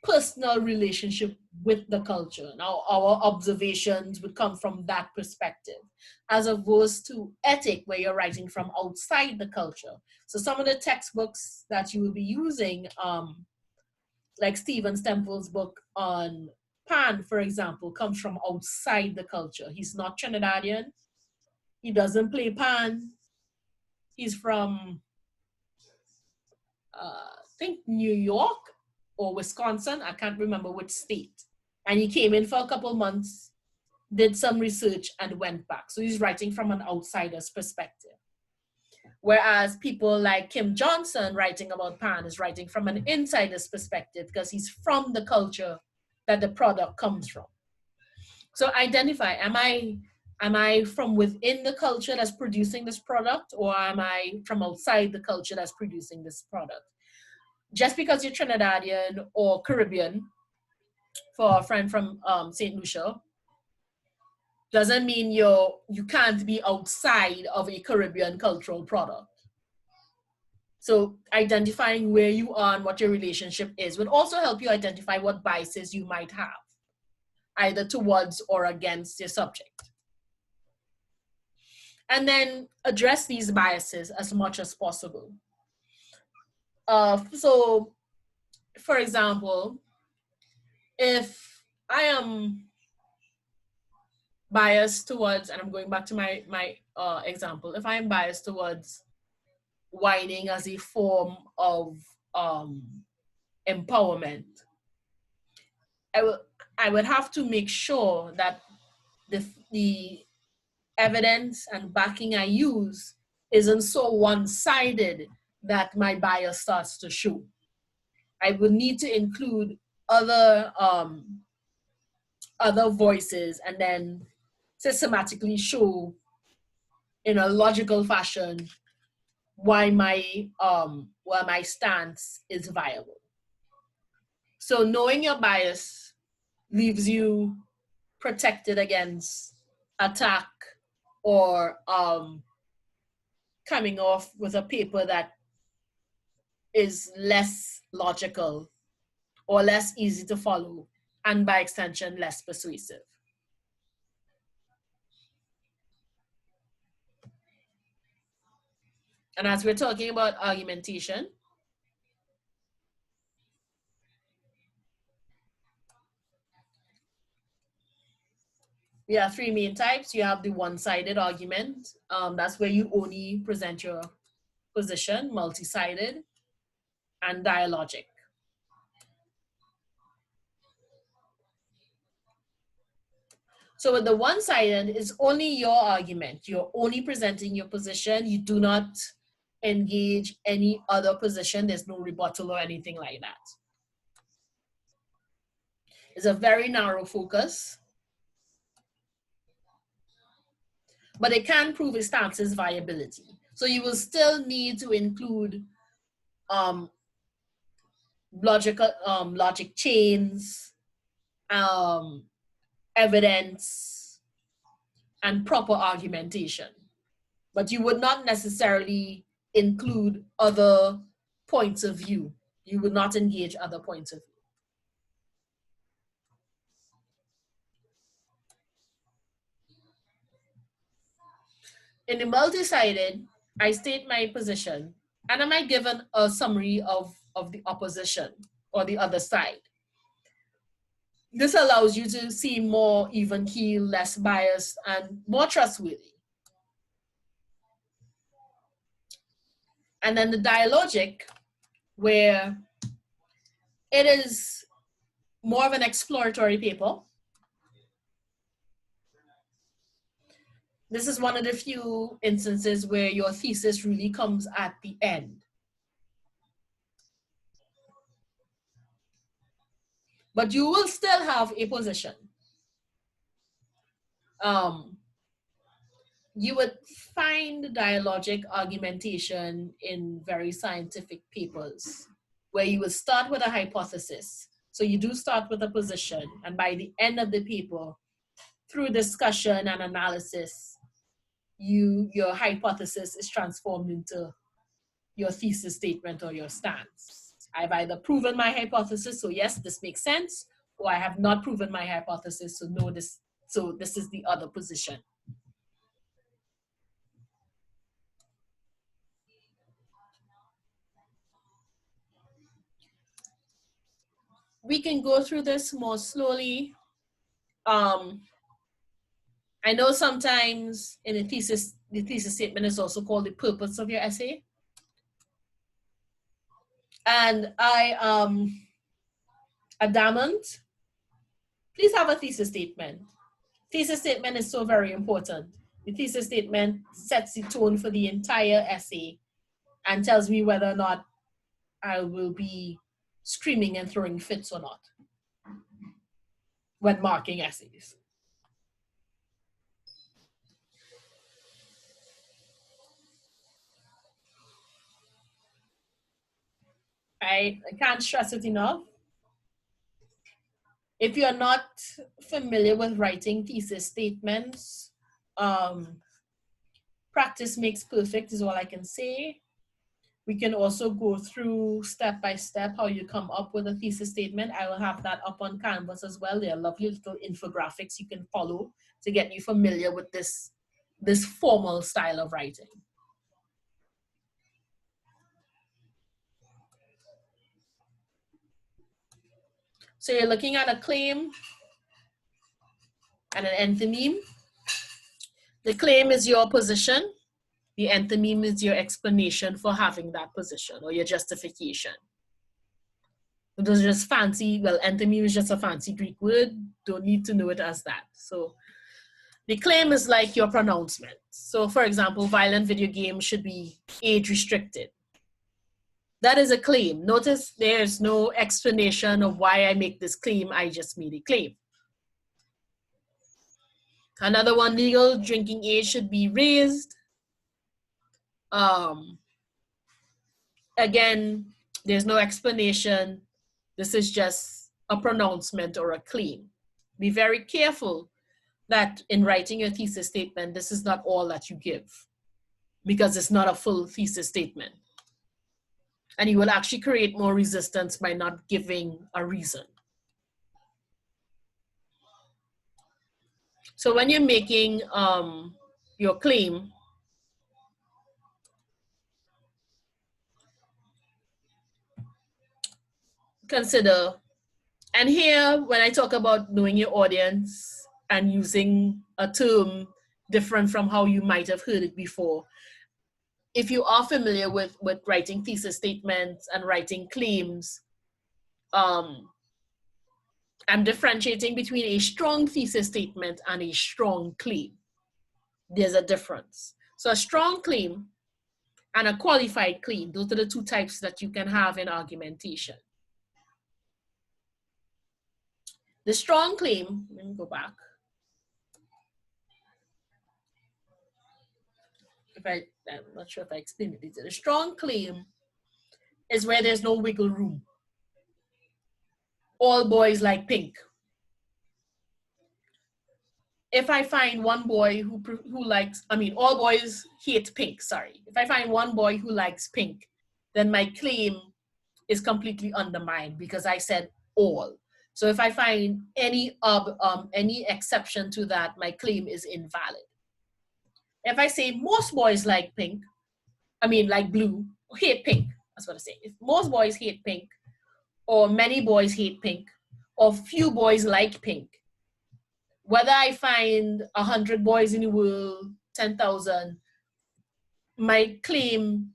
personal relationship with the culture. Now, our observations would come from that perspective, as opposed to ethic, where you're writing from outside the culture. So some of the textbooks that you will be using, like Stephen Stemple's book on Pan, for example, comes from outside the culture. He's not Trinidadian. He doesn't play Pan. He's from, I think, New York or Wisconsin. I can't remember which state. And he came in for a couple months, did some research, and went back. So he's writing from an outsider's perspective. Whereas people like Kim Johnson writing about Pan is writing from an insider's perspective because he's from the culture that the product comes from. So identify, am I from within the culture that's producing this product, or am I from outside the culture that's producing this product? Just because you're Trinidadian or Caribbean, for a friend from St. Lucia, doesn't mean you can't be outside of a Caribbean cultural product. So identifying where you are and what your relationship is would also help you identify what biases you might have, either towards or against your subject. And then address these biases as much as possible. So, for example, if I am biased towards, and I'm going back to my example, if I am biased towards whining as a form of empowerment, I would have to make sure that the evidence and backing I use isn't so one-sided that my bias starts to show. I would need to include other voices and then systematically show in a logical fashion why my stance is viable. So knowing your bias leaves you protected against attack or coming off with a paper that is less logical or less easy to follow, and by extension, less persuasive. And as we're talking about argumentation, we have three main types. You have the one-sided argument. That's where you only present your position, multi-sided, and dialogic. So with the one-sided, it's only your argument. You're only presenting your position. You do not engage any other position. There's no rebuttal or anything like that. It's a very narrow focus. but it can prove a stance's viability. So you will still need to include logic chains, evidence, and proper argumentation. But you would not necessarily include other points of view. You would not engage other points of view. In the multi-sided, I state my position, and am I given a summary of the opposition or the other side. This allows you to see more even keel, less biased, and more trustworthy. And then the dialogic, where it is more of an exploratory paper. This is one of the few instances where your thesis really comes at the end. But you will still have a position. You would find dialogic argumentation in very scientific papers, where you would start with a hypothesis. So you do start with a position, and by the end of the paper, through discussion and analysis, your hypothesis is transformed into your thesis statement or your stance. I've either proven my hypothesis, so yes, this makes sense, or I have not proven my hypothesis, so no, this is the other position. We can go through this more slowly. I know sometimes in the thesis statement is also called the purpose of your essay. And I am adamant, please have a thesis statement. Thesis statement is so very important. The thesis statement sets the tone for the entire essay and tells me whether or not I will be screaming and throwing fits or not when marking essays. I can't stress it enough. If you're not familiar with writing thesis statements, practice makes perfect is all I can say. We can also go through step by step how you come up with a thesis statement. I will have that up on Canvas as well. There are lovely little infographics you can follow to get you familiar with this formal style of writing. So you're looking at a claim and an enthymeme. The claim is your position. The enthymeme is your explanation for having that position or your justification. Those are just fancy, well, enthymeme is just a fancy Greek word. Don't need to know it as that. So the claim is like your pronouncement. So for example, violent video games should be age restricted. That is a claim. Notice there's no explanation of why I make this claim. I just made a claim. Another one, legal drinking age should be raised. Again, there's no explanation. This is just a pronouncement or a claim. Be very careful that in writing your thesis statement, this is not all that you give, because it's not a full thesis statement. And you will actually create more resistance by not giving a reason. So when you're making your claim, consider, and here when I talk about knowing your audience and using a term different from how you might have heard it before, if you are familiar with writing thesis statements and writing claims, I'm differentiating between a strong thesis statement and a strong claim. There's a difference. So a strong claim and a qualified claim, those are the two types that you can have in argumentation. The strong claim, let me go back. I'm not sure if I explained it. A strong claim is where there's no wiggle room. All boys like pink. If I find one boy who likes, all boys hate pink, sorry. If I find one boy who likes pink, then my claim is completely undermined because I said all. So if I find any exception to that, my claim is invalid. If I say most boys like pink, like blue, hate pink, that's what I say. If most boys hate pink, or many boys hate pink, or few boys like pink, whether I find 100 boys in the world, 10,000, my claim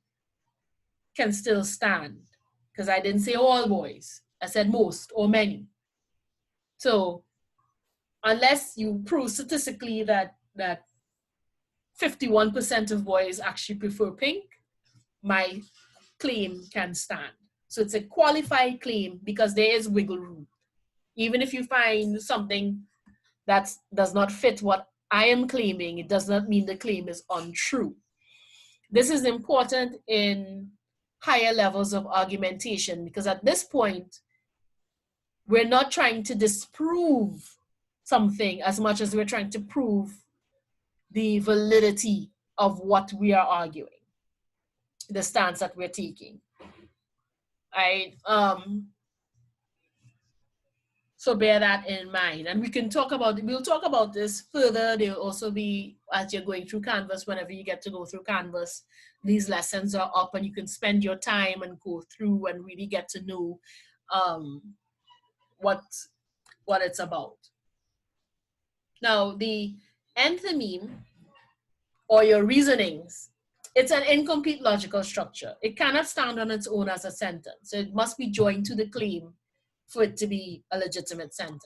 can still stand because I didn't say all boys. I said most or many. So unless you prove statistically that 51% of boys actually prefer pink, my claim can stand. So it's a qualified claim because there is wiggle room. Even if you find something that does not fit what I am claiming, it does not mean the claim is untrue. This is important in higher levels of argumentation because at this point, we're not trying to disprove something as much as we're trying to prove the validity of what we are arguing, the stance that we're taking. So bear that in mind. And we'll talk about this further. There'll also be, as you're going through Canvas, whenever you get to go through Canvas, these lessons are up and you can spend your time and go through and really get to know what it's about. Now, the enthymeme, or your reasonings, it's an incomplete logical structure. It cannot stand on its own as a sentence. So it must be joined to the claim for it to be a legitimate sentence.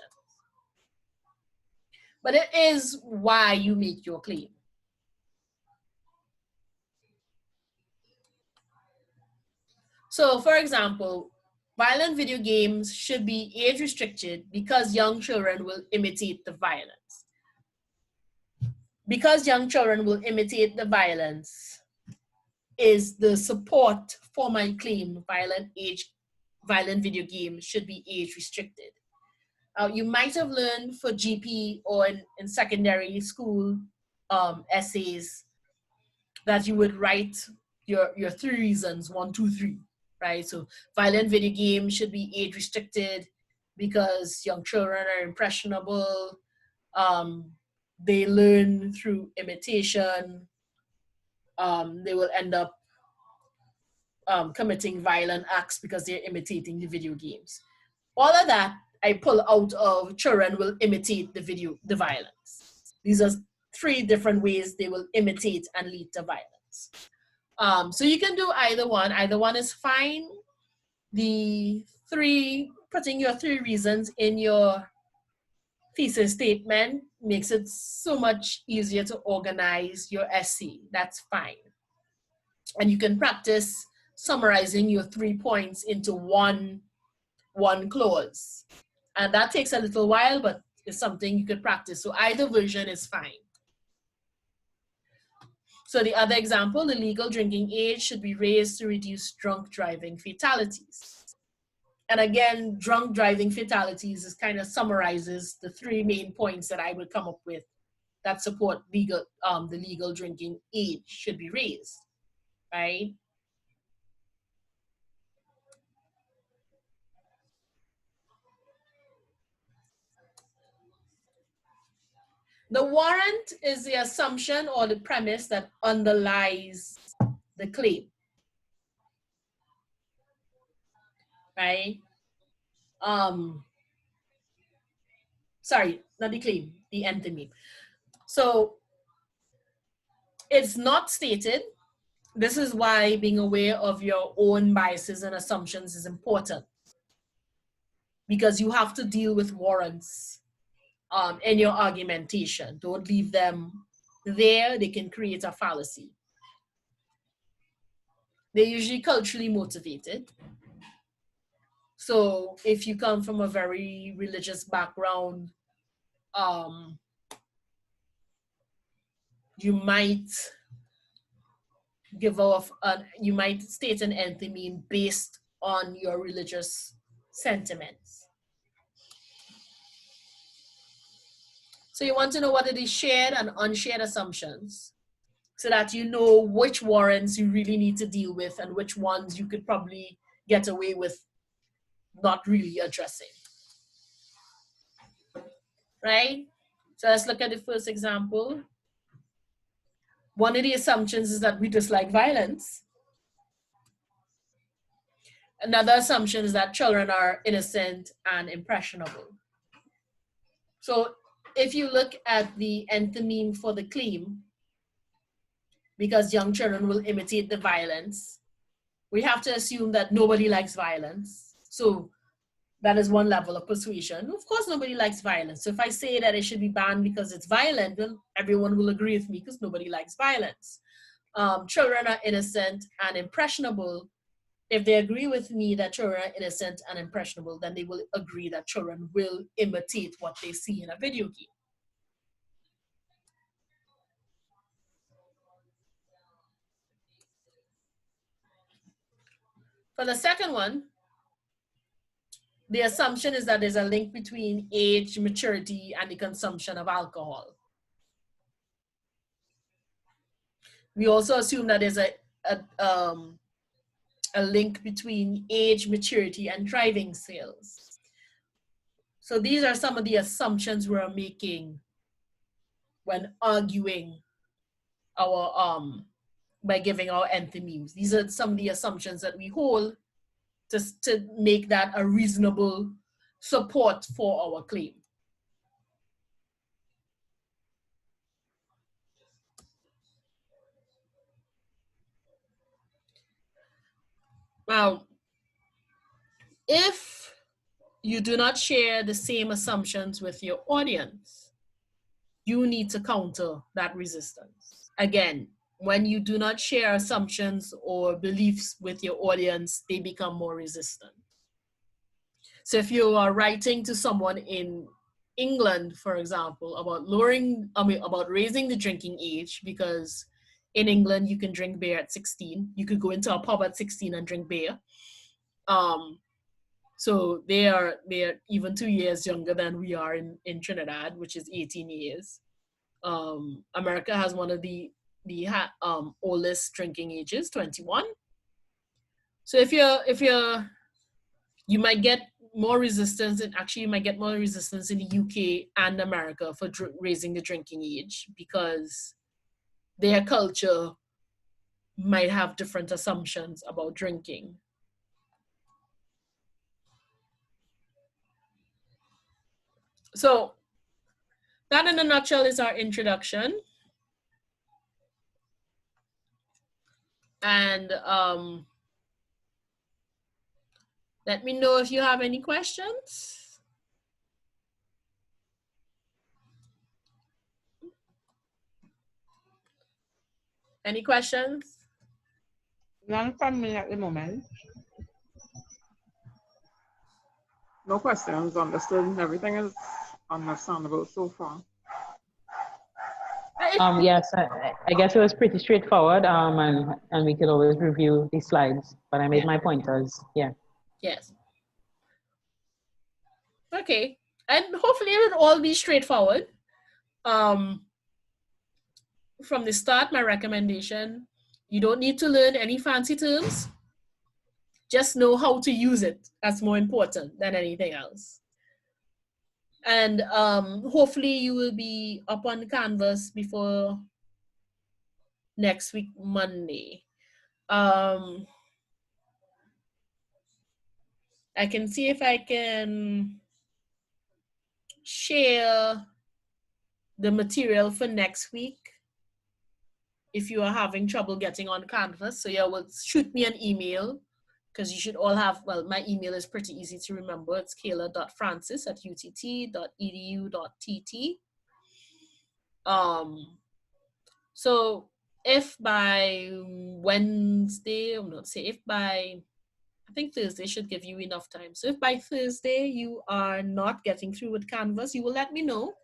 But it is why you make your claim. So for example, violent video games should be age restricted because young children will imitate the violence. Because young children will imitate the violence is the support for my claim violent video games should be age restricted. You might have learned for GP or in secondary school essays that you would write your 3 reasons, 1, 2, 3, right? So violent video games should be age restricted because young children are impressionable. They learn through imitation. They will end up committing violent acts because they're imitating the video games. All of that I pull out of children will imitate the violence. These are 3 different ways they will imitate and lead to violence. So you can do either one. Either one is fine. Putting your 3 reasons in your thesis statement makes it so much easier to organize your essay. That's fine. And you can practice summarizing your 3 points into one clause. And that takes a little while, but it's something you could practice. So either version is fine. So the other example, the legal drinking age should be raised to reduce drunk driving fatalities. And again, drunk driving fatalities is kind of summarizes the 3 main points that I would come up with that support the legal drinking age should be raised, right? The warrant is the assumption or the premise that underlies the claim, right? Sorry, not the claim, the enthymeme. So it's not stated. This is why being aware of your own biases and assumptions is important, because you have to deal with warrants in your argumentation. Don't leave them there. They can create a fallacy. They're usually culturally motivated. So if you come from a very religious background, you might give off, you might state an enthymeme based on your religious sentiments. So you want to know what are the shared and unshared assumptions so that you know which warrants you really need to deal with and which ones you could probably get away with not really addressing. Right? So let's look at the first example. One of the assumptions is that we dislike violence. Another assumption is that children are innocent and impressionable. So if you look at the enthymeme for the claim, because young children will imitate the violence, we have to assume that nobody likes violence. So that is one level of persuasion. Of course, nobody likes violence. So if I say that it should be banned because it's violent, then everyone will agree with me because nobody likes violence. Children are innocent and impressionable. If they agree with me that children are innocent and impressionable, then they will agree that children will imitate what they see in a video game. For the second one, the assumption is that there's a link between age, maturity, and the consumption of alcohol. We also assume that there's a link between age, maturity, and driving skills. So these are some of the assumptions we're making when arguing our by giving our enthymemes. These are some of the assumptions that we hold to make that a reasonable support for our claim. Now, if you do not share the same assumptions with your audience, you need to counter that resistance. Again, when you do not share assumptions or beliefs with your audience, they become more resistant. So if you are writing to someone in England, for example, about raising the drinking age, because in England you can drink beer at 16. You could go into a pub at 16 and drink beer. So they are even 2 years younger than we are in Trinidad, which is 18 years. America has one of the oldest drinking ages, 21. So if you might get more resistance, and actually you might get more resistance in the UK and America for raising the drinking age, because their culture might have different assumptions about drinking. So that in a nutshell is our introduction. And let me know if you have any questions. Any questions? None from me at the moment. No questions, understood. Everything is understandable so far. Yes, I guess it was pretty straightforward, and we could always review the slides, but I made my pointers, yeah. Yes. Okay, and hopefully it will all be straightforward. From the start, my recommendation, you don't need to learn any fancy terms. Just know how to use it. That's more important than anything else. And hopefully you will be up on Canvas before next week, Monday. I can see if I can share the material for next week if you are having trouble getting on Canvas. So yeah, well, shoot me an email, because you should all have, well, my email is pretty easy to remember. It's kayla.francis@utt.edu.tt. So if by Wednesday, I think Thursday should give you enough time. So if by Thursday you are not getting through with Canvas, you will let me know,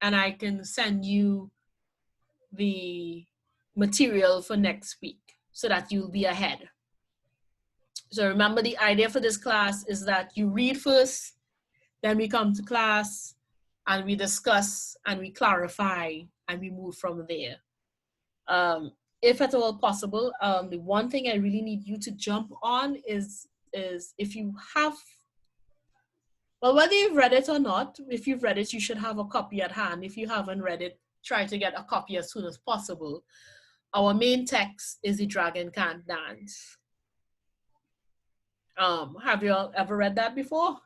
and I can send you the material for next week so that you'll be ahead. So remember, the idea for this class is that you read first, then we come to class and we discuss and we clarify and we move from there. If at all possible, the one thing I really need you to jump on is if you have, well, whether you've read it or not, if you've read it, you should have a copy at hand. If you haven't read it, try to get a copy as soon as possible. Our main text is The Dragon Can't Dance. Have you all ever read that before?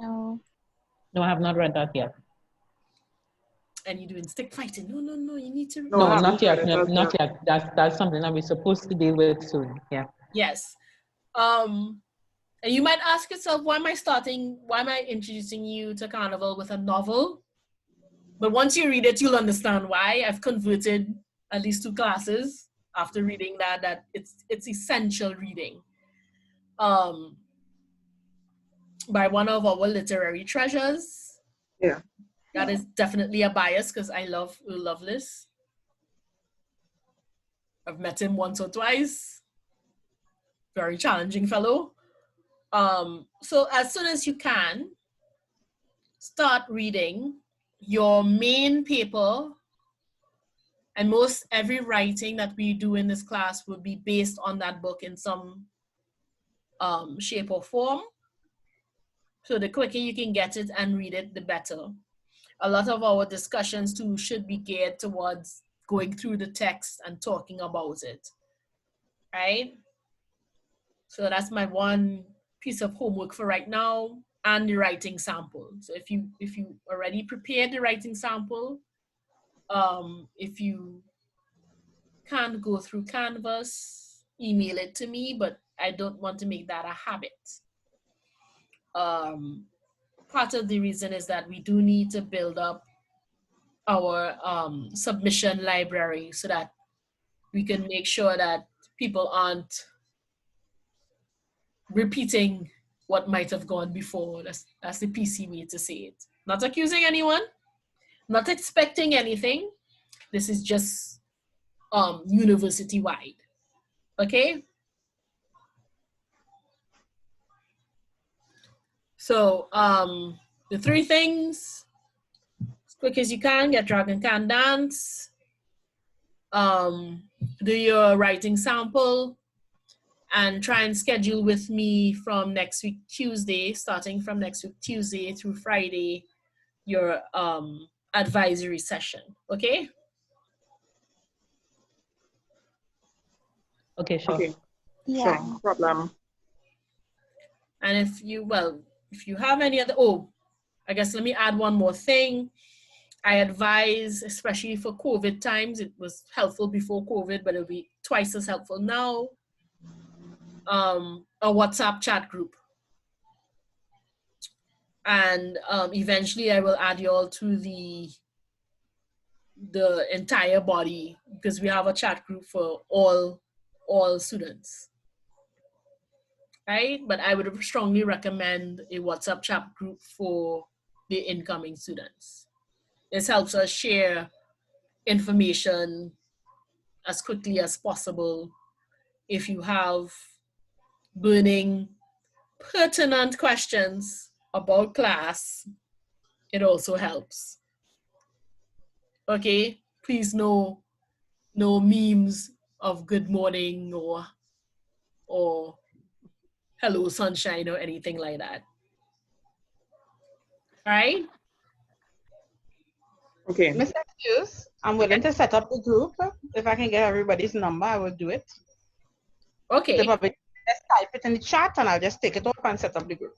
No. No, I have not read that yet. And you're doing stick fighting. No, you need to read. No, No, I haven't not yet. read it No, as not yet. That's something that we're supposed to deal with soon. Yeah. Yes. And you might ask yourself, why am I introducing you to Carnival with a novel? But once you read it, you'll understand why. I've converted at least 2 classes after reading that it's essential reading. By one of our literary treasures. Yeah. That is definitely a bias because I love Earl Lovelace. I've met him once or twice. Very challenging fellow. So as soon as you can, start reading your main paper, and every writing that we do in this class will be based on that book in some shape or form. So the quicker you can get it and read it, the better. A lot of our discussions too should be geared towards going through the text and talking about it, right? So that's my one piece of homework for right now, and the writing sample. So if you already prepared the writing sample, if you can't go through Canvas, email it to me, but I don't want to make that a habit. Part of the reason is that we do need to build up our submission library so that we can make sure that people aren't repeating what might have gone before. That's the PC way to say it. Not accusing anyone, not expecting anything. This is just university-wide, okay? So the 3 things, as quick as you can, get Dragon Can Dance, do your writing sample, and try and schedule with me from next week Tuesday, starting from next week Tuesday through Friday, your advisory session, okay? Okay, sure. Okay. Yeah. Sure, no problem. And if you have any other, I guess let me add one more thing. I advise, especially for COVID times, it was helpful before COVID, but it'll be twice as helpful now, a WhatsApp chat group. And eventually I will add you all to the entire body, because we have a chat group for all students, right? But I would strongly recommend a WhatsApp chat group for the incoming students. This helps us share information as quickly as possible. If you have burning, pertinent questions about class, it also helps. Okay, please no memes of good morning or hello sunshine or anything like that. All right? Okay. Mr. Hughes, I'm willing to set up the group. If I can get everybody's number, I will do it. Okay. They probably just type it in the chat and I'll just take it up and set up the group.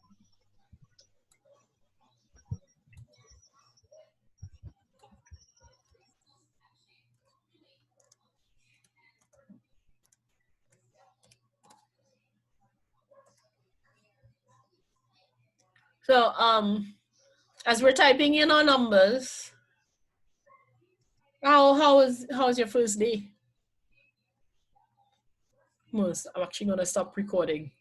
So as we're typing in our numbers, how's your first day? I'm actually gonna stop recording.